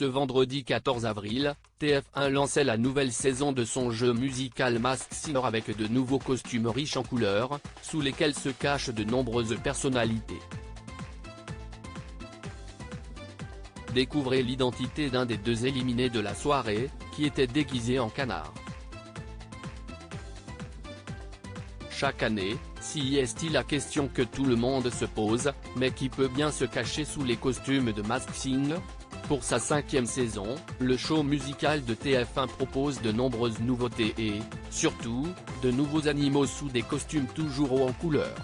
Ce vendredi 14 avril, TF1 lançait la nouvelle saison de son jeu musical Masked Singer avec de nouveaux costumes riches en couleurs, sous lesquels se cachent de nombreuses personnalités. Découvrez l'identité d'un des deux éliminés de la soirée, qui était déguisé en canard. Chaque année, si est-il la question que tout le monde se pose, mais qui peut bien se cacher sous les costumes de Masked Singer ? Pour sa 5e saison, le show musical de TF1 propose de nombreuses nouveautés et, surtout, de nouveaux animaux sous des costumes toujours hauts en couleur.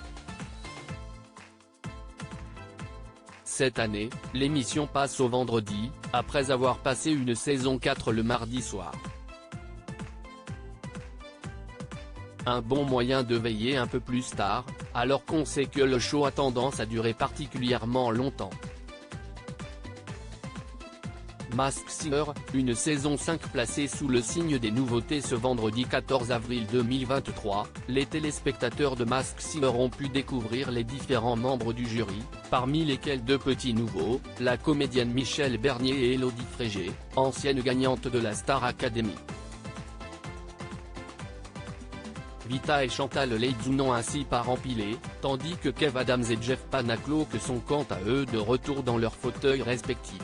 Cette année, l'émission passe au vendredi, après avoir passé une saison 4 le mardi soir. Un bon moyen de veiller un peu plus tard, alors qu'on sait que le show a tendance à durer particulièrement longtemps. Masked Singer, une saison 5 placée sous le signe des nouveautés ce vendredi 14 avril 2023, les téléspectateurs de Masked Singer ont pu découvrir les différents membres du jury, parmi lesquels deux petits nouveaux, la comédienne Michèle Bernier et Élodie Frégé, ancienne gagnante de la Star Academy. Vita et Chantal Laitsou n'ont ainsi pas rempilé, tandis que Kev Adams et Jeff Panaclock sont quant à eux de retour dans leurs fauteuils respectifs.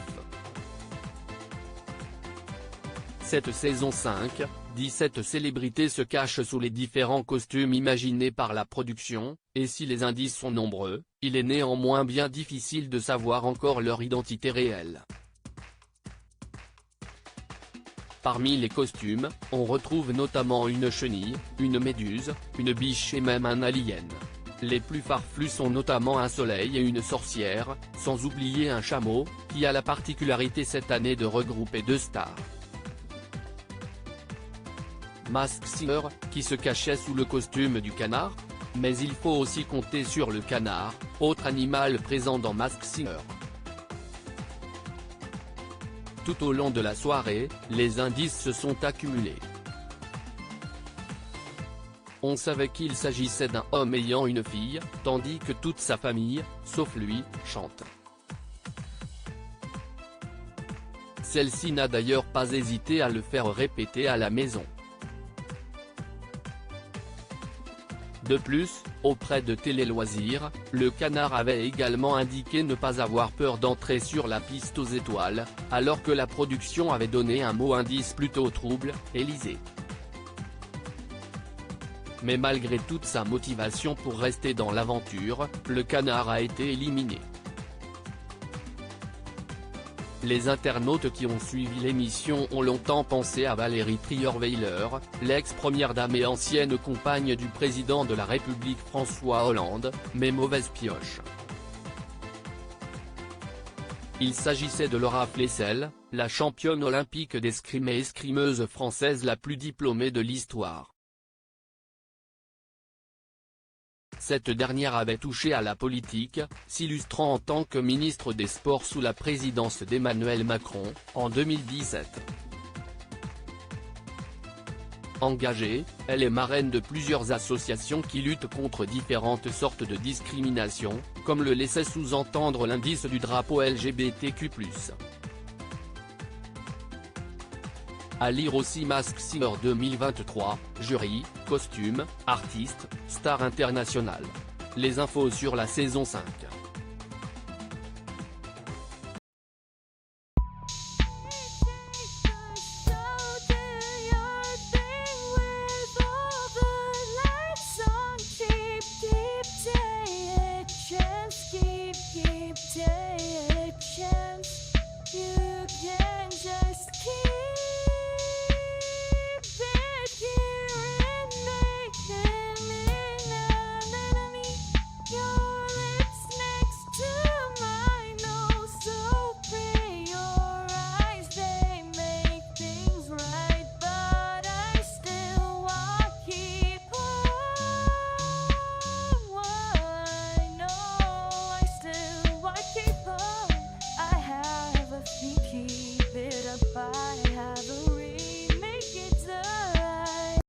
Cette saison 5, 17 célébrités se cachent sous les différents costumes imaginés par la production, et si les indices sont nombreux, il est néanmoins bien difficile de savoir encore leur identité réelle. Parmi les costumes, on retrouve notamment une chenille, une méduse, une biche et même un alien. Les plus farfelus sont notamment un soleil et une sorcière, sans oublier un chameau, qui a la particularité cette année de regrouper deux stars. Masked Singer, qui se cachait sous le costume du canard ? Mais il faut aussi compter sur le canard, autre animal présent dans Masked Singer. Tout au long de la soirée, les indices se sont accumulés. On savait qu'il s'agissait d'un homme ayant une fille, tandis que toute sa famille, sauf lui, chante. Celle-ci n'a d'ailleurs pas hésité à le faire répéter à la maison. De plus, auprès de Télé Loisirs, le canard avait également indiqué ne pas avoir peur d'entrer sur la piste aux étoiles, alors que la production avait donné un mot indice plutôt trouble, Élysée. Mais malgré toute sa motivation pour rester dans l'aventure, le canard a été éliminé. Les internautes qui ont suivi l'émission ont longtemps pensé à Valérie Trierweiler, l'ex-première dame et ancienne compagne du président de la République François Hollande, mais mauvaise pioche. Il s'agissait de Laura Flessel, la championne olympique d'escrime et escrimeuse française la plus diplômée de l'histoire. Cette dernière avait touché à la politique, s'illustrant en tant que ministre des Sports sous la présidence d'Emmanuel Macron, en 2017. Engagée, elle est marraine de plusieurs associations qui luttent contre différentes sortes de discrimination, comme le laissait sous-entendre l'indice du drapeau LGBTQ+. À lire aussi Masked Singer 2023, jury, costume, artiste, star internationale. Les infos sur la saison 5.